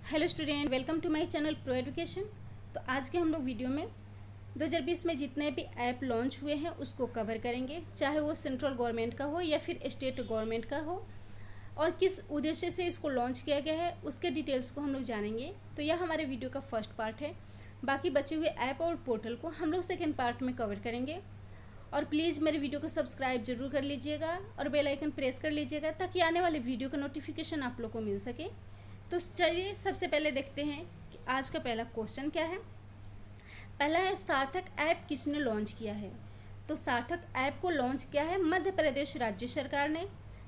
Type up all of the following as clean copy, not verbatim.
Hello student, welcome to my channel Pro Education. तो आज के हम लोग वीडियो में 2020 में जितने भी ऐप लॉन्च हुए हैं उसको कवर करेंगे, चाहे वो सेंट्रल गवर्नमेंट का हो या फिर स्टेट गवर्नमेंट का हो, और किस उद्देश्य से इसको लॉन्च किया गया है उसके डिटेल्स को हम लोग जानेंगे। तो यह हमारे वीडियो का फर्स्ट पार्ट है। बाकी बचे हुए ऐप और पोर्टल को हम लोग सेकेंड पार्ट में कवर करेंगे। और प्लीज़ मेरे वीडियो को सब्सक्राइब जरूर कर लीजिएगा और बेल आइकन प्रेस कर लीजिएगा ताकि आने वाले वीडियो का नोटिफिकेशन आप लोग को मिल सके। तो चलिए सबसे पहले देखते हैं कि आज का पहला क्वेश्चन क्या है। पहला है, सार्थक ऐप किसने लॉन्च किया है। तो सार्थक ऐप को लॉन्च किया है मध्य प्रदेश राज्य सरकार ने,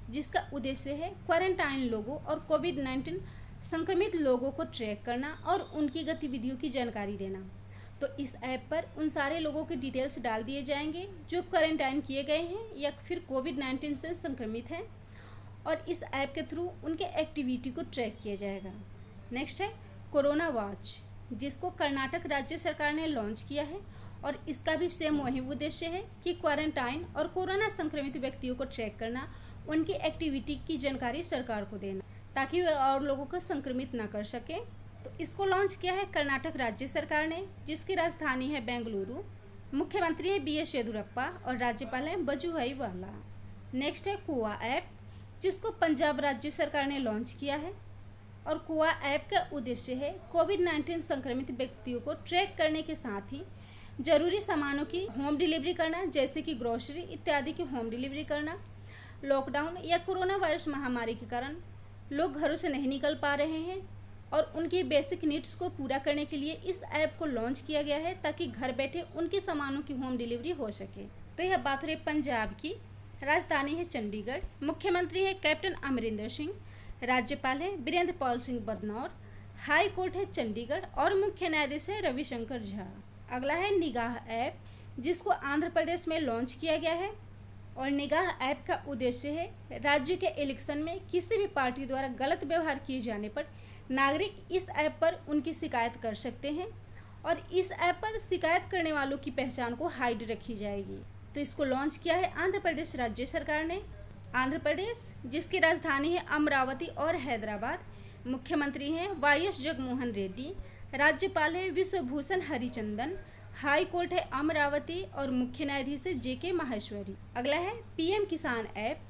जिसका उद्देश्य है क्वारंटाइन लोगों और कोविड-19 संक्रमित लोगों को ट्रैक करना और उनकी गतिविधियों की जानकारी देना। तो इस ऐप पर उन सारे लोगों के डिटेल्स डाल दिए जाएंगे जो क्वारंटाइन किए गए हैं या फिर कोविड-19 से संक्रमित हैं, और इस ऐप के थ्रू उनके एक्टिविटी को ट्रैक किया जाएगा। नेक्स्ट है कोरोना वॉच, जिसको कर्नाटक राज्य सरकार ने लॉन्च किया है, और इसका भी सेम वही उद्देश्य है कि क्वारंटाइन और कोरोना संक्रमित व्यक्तियों को ट्रैक करना, उनकी एक्टिविटी की जानकारी सरकार को देना ताकि वे और लोगों को संक्रमित ना कर सके। तो इसको लॉन्च किया है कर्नाटक राज्य सरकार ने, जिसकी राजधानी है बेंगलुरु। मुख्यमंत्री है BS येदियुरप्पा और राज्यपाल है वजुभाई वाला। नेक्स्ट है कुआ ऐप, जिसको पंजाब राज्य सरकार ने लॉन्च किया है, और कुआ ऐप का उद्देश्य है कोविड-19 संक्रमित व्यक्तियों को ट्रैक करने के साथ ही जरूरी सामानों की होम डिलीवरी करना, जैसे कि ग्रोसरी इत्यादि की होम डिलीवरी करना। लॉकडाउन या कोरोना वायरस महामारी के कारण लोग घरों से नहीं निकल पा रहे हैं और उनकी बेसिक नीड्स को पूरा करने के लिए इस ऐप को लॉन्च किया गया है ताकि घर बैठे उनके सामानों की होम डिलीवरी हो सके। तो यह बात रही पंजाब की। राजधानी है चंडीगढ़। मुख्यमंत्री है कैप्टन अमरिंदर सिंह। राज्यपाल है वीरेंद्र पाल सिंह बदनौर। हाई कोर्ट है चंडीगढ़ और मुख्य न्यायाधीश है रविशंकर झा। अगला है निगाह ऐप, जिसको आंध्र प्रदेश में लॉन्च किया गया है, और निगाह ऐप का उद्देश्य है राज्य के इलेक्शन में किसी भी पार्टी द्वारा गलत व्यवहार किए जाने पर नागरिक इस ऐप पर उनकी शिकायत कर सकते हैं, और इस ऐप पर शिकायत करने वालों की पहचान को हाइड रखी जाएगी। तो इसको लॉन्च किया है आंध्र प्रदेश राज्य सरकार ने। आंध्र प्रदेश, जिसकी राजधानी है अमरावती और हैदराबाद। मुख्यमंत्री हैं YS जगनमोहन रेड्डी। राज्यपाल है विश्वभूषण हरिचंदन। हाई कोर्ट है अमरावती और मुख्य न्यायाधीश है JK माहेश्वरी। अगला है PM किसान ऐप,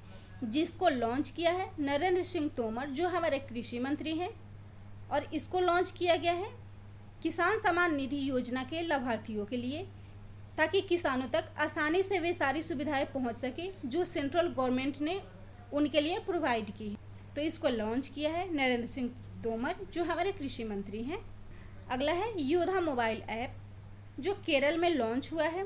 जिसको लॉन्च किया है नरेंद्र सिंह तोमर, जो हमारे कृषि मंत्री हैं, और इसको लॉन्च किया गया है किसान सम्मान निधि योजना के लाभार्थियों के लिए, ताकि किसानों तक आसानी से वे सारी सुविधाएं पहुंच सके जो सेंट्रल गवर्नमेंट ने उनके लिए प्रोवाइड की है। तो इसको लॉन्च किया है नरेंद्र सिंह तोमर, जो हमारे कृषि मंत्री हैं। अगला है योद्धा मोबाइल ऐप, जो केरल में लॉन्च हुआ है,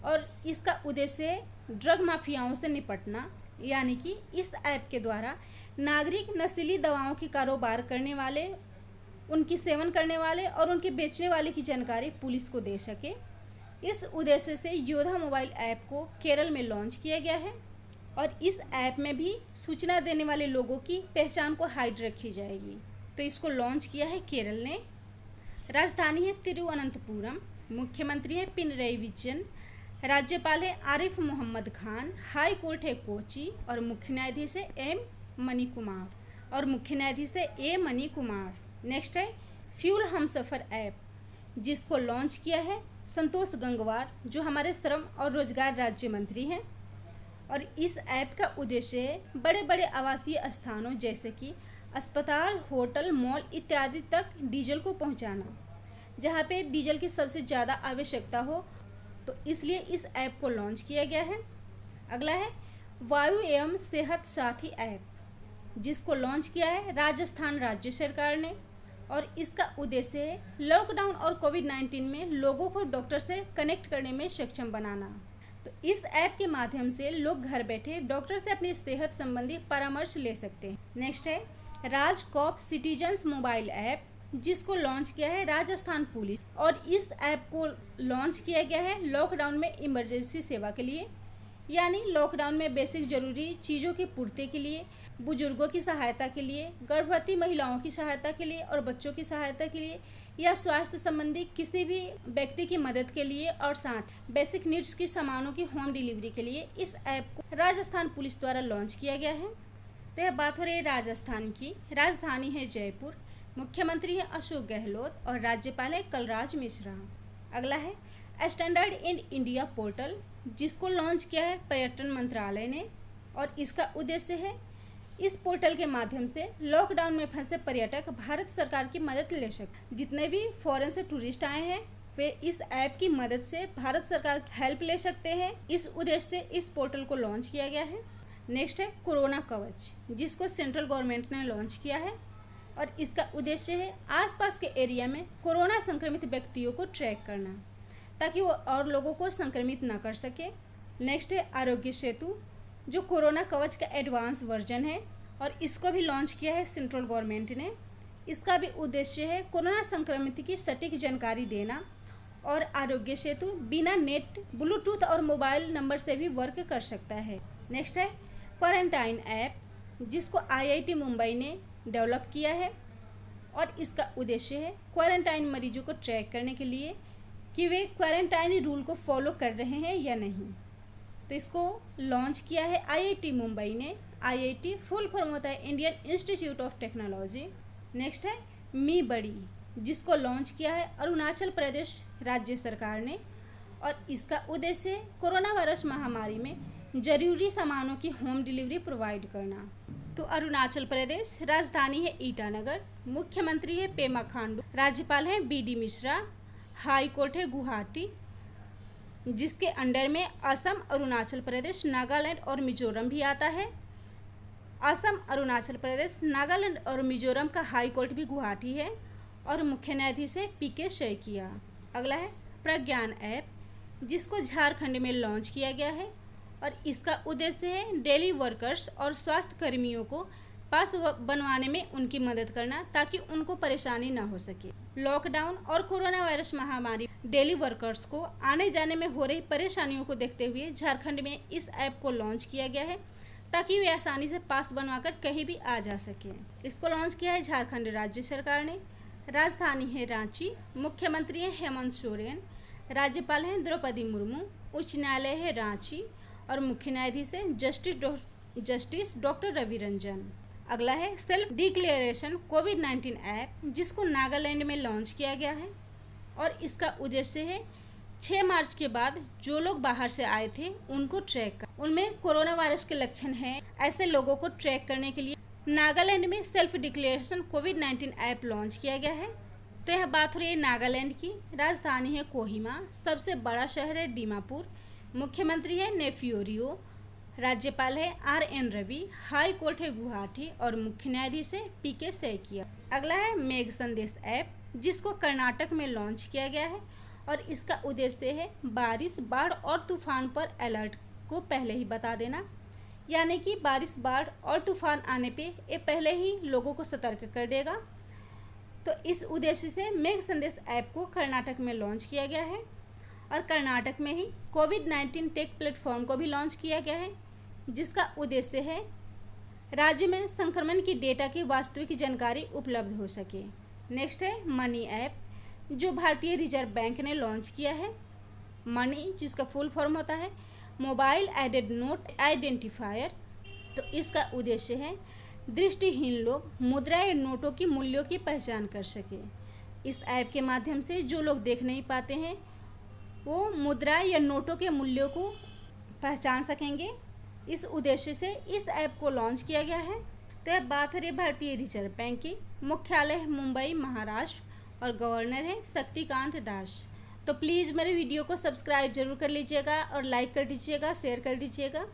और इसका उद्देश्य है ड्रग माफियाओं से निपटना, यानी कि इस ऐप के द्वारा नागरिक नशीली दवाओं की कारोबार करने वाले, उनकी सेवन करने वाले और उनके बेचने वाले की जानकारी पुलिस को दे सके। इस उद्देश्य से योद्धा मोबाइल ऐप को केरल में लॉन्च किया गया है, और इस ऐप में भी सूचना देने वाले लोगों की पहचान को हाइड रखी जाएगी। तो इसको लॉन्च किया है केरल ने। राजधानी है तिरुवनंतपुरम। मुख्यमंत्री है पिनरई विजयन। राज्यपाल है आरिफ मोहम्मद खान। हाई कोर्ट है कोची और मुख्य न्यायाधीश है ए मनी कुमार। नेक्स्ट है फ्यूल हमसफर ऐप, जिसको लॉन्च किया है संतोष गंगवार, जो हमारे श्रम और रोजगार राज्य मंत्री हैं, और इस ऐप का उद्देश्य है बड़े बड़े आवासीय स्थानों जैसे कि अस्पताल, होटल, मॉल इत्यादि तक डीजल को पहुंचाना, जहां पे डीजल की सबसे ज़्यादा आवश्यकता हो। तो इसलिए इस ऐप को लॉन्च किया गया है। अगला है वायु एवं सेहत साथी ऐप, जिसको लॉन्च किया है राजस्थान राज्य सरकार ने, और इसका उद्देश्य है लॉकडाउन और कोविड-19 में लोगों को डॉक्टर से कनेक्ट करने में सक्षम बनाना। तो इस ऐप के माध्यम से लोग घर बैठे डॉक्टर से अपनी सेहत संबंधी परामर्श ले सकते हैं। नेक्स्ट है राजकॉप सिटीजन्स मोबाइल ऐप, जिसको लॉन्च किया है राजस्थान पुलिस, और इस ऐप को लॉन्च किया गया है लॉकडाउन में इमरजेंसी सेवा के लिए, यानी लॉकडाउन में बेसिक जरूरी चीज़ों की पूर्ति के लिए, बुजुर्गों की सहायता के लिए, गर्भवती महिलाओं की सहायता के लिए और बच्चों की सहायता के लिए, या स्वास्थ्य संबंधी किसी भी व्यक्ति की मदद के लिए, और साथ बेसिक नीड्स की सामानों की होम डिलीवरी के लिए इस ऐप को राजस्थान पुलिस द्वारा लॉन्च किया गया है। तो यह बात हो रही है राजस्थान की। राजधानी है जयपुर। मुख्यमंत्री है अशोक गहलोत और राज्यपाल है कलराज मिश्रा। अगला है स्टैंडर्ड इन इंडिया पोर्टल, जिसको लॉन्च किया है पर्यटन मंत्रालय ने और इसका उद्देश्य है इस पोर्टल के माध्यम से लॉकडाउन में फंसे पर्यटक भारत सरकार की मदद ले सकें। जितने भी फॉरेन से टूरिस्ट आए हैं वे इस ऐप की मदद से भारत सरकार की हेल्प ले सकते हैं। इस उद्देश्य से इस पोर्टल को लॉन्च किया गया है। नेक्स्ट है कोरोना कवच, जिसको सेंट्रल गवर्नमेंट ने लॉन्च किया है और इसका उद्देश्य है आसपास के एरिया में कोरोना संक्रमित व्यक्तियों को ट्रैक करना ताकि वो और लोगों को संक्रमित ना कर सके। नेक्स्ट है आरोग्य सेतु, जो कोरोना कवच का एडवांस वर्जन है और इसको भी लॉन्च किया है सेंट्रल गवर्नमेंट ने। इसका भी उद्देश्य है कोरोना संक्रमित की सटीक जानकारी देना और आरोग्य सेतु बिना नेट, ब्लूटूथ और मोबाइल नंबर से भी वर्क कर सकता है। नेक्स्ट है क्वारंटाइन ऐप, जिसको IIT मुंबई ने डेवलप किया है और इसका उद्देश्य है क्वारंटाइन मरीजों को ट्रैक करने के लिए कि वे क्वारंटाइन रूल को फॉलो कर रहे हैं या नहीं। तो इसको लॉन्च किया है IIT मुंबई ने। IIT फुल फॉर्म होता है Indian institute of technology. Next है मी बड़ी, जिसको लॉन्च किया है अरुणाचल प्रदेश राज्य सरकार ने और इसका उद्देश्य है कोरोना वायरस महामारी में जरूरी सामानों की होम डिलीवरी प्रोवाइड करना। तो अरुणाचल प्रदेश राजधानी है ईटानगर, मुख्यमंत्री है पेमा खांडू, राज्यपाल है BD मिश्रा, हाई कोर्ट है गुवाहाटी, जिसके अंडर में असम, अरुणाचल प्रदेश, नागालैंड और मिजोरम भी आता है। असम, अरुणाचल प्रदेश, नागालैंड और मिजोरम का हाई कोर्ट भी गुवाहाटी है और मुख्य न्यायाधीश है PK शैकिया। अगला है प्रज्ञान ऐप, जिसको झारखंड में लॉन्च किया गया है और इसका उद्देश्य है डेली वर्कर्स और स्वास्थ्य कर्मियों को पास बनवाने में उनकी मदद करना ताकि उनको परेशानी ना हो सके। लॉकडाउन और कोरोना वायरस महामारी डेली वर्कर्स को आने जाने में हो रही परेशानियों को देखते हुए झारखंड में इस ऐप को लॉन्च किया गया है ताकि वे आसानी से पास बनवाकर कहीं भी आ जा सके। इसको लॉन्च किया है झारखंड राज्य सरकार ने। राजधानी है रांची, मुख्यमंत्री है हेमंत सोरेन, राज्यपाल हैं द्रौपदी मुर्मू, उच्च न्यायालय है रांची और मुख्य न्यायाधीश है जस्टिस डॉक्टर रवि रंजन। अगला है सेल्फ डिक्लेरेशन कोविड-19 ऐप, जिसको नागालैंड में लॉन्च किया गया है और इसका उद्देश्य है 6 मार्च के बाद जो लोग बाहर से आए थे उनको ट्रैक कर, उनमें कोरोना वायरस के लक्षण हैं, ऐसे लोगों को ट्रैक करने के लिए नागालैंड में सेल्फ डिक्लेरेशन कोविड-19 ऐप लॉन्च किया गया है। तो यह बात हो रही है नागालैंड की। राजधानी है कोहिमा, सबसे बड़ा शहर है दीमापुर, मुख्यमंत्री है नेफ्यूरियो, राज्यपाल है RN रवि, हाई कोर्ट है गुवाहाटी और मुख्य न्यायाधीश है PK शैकिया। अगला है मेघ संदेश ऐप, जिसको कर्नाटक में लॉन्च किया गया है और इसका उद्देश्य है बारिश, बाढ़ और तूफान पर अलर्ट को पहले ही बता देना, यानी कि बारिश, बाढ़ और तूफान आने पे ये पहले ही लोगों को सतर्क कर देगा। तो इस उद्देश्य से मेघ संदेश ऐप को कर्नाटक में लॉन्च किया गया है और कर्नाटक में ही कोविड-19 टेक प्लेटफॉर्म को भी लॉन्च किया गया है, जिसका उद्देश्य है राज्य में संक्रमण की डेटा की वास्तविक जानकारी उपलब्ध हो सके। नेक्स्ट है मनी ऐप, जो भारतीय रिजर्व बैंक ने लॉन्च किया है। मनी, जिसका फुल फॉर्म होता है मोबाइल एडेड नोट आइडेंटिफायर। तो इसका उद्देश्य है दृष्टिहीन लोग मुद्रा या नोटों की मूल्यों की पहचान कर सके। इस ऐप के माध्यम से जो लोग देख नहीं पाते हैं वो मुद्रा या नोटों के मूल्यों को पहचान सकेंगे। इस उद्देश्य से इस ऐप को लॉन्च किया गया है। तो यह बात हो रही भारतीय रिजर्व बैंक की। मुख्यालय है मुंबई, महाराष्ट्र और गवर्नर है शक्तिकांत दास। तो प्लीज़ मेरे वीडियो को सब्सक्राइब जरूर कर लीजिएगा और लाइक कर दीजिएगा, शेयर कर दीजिएगा।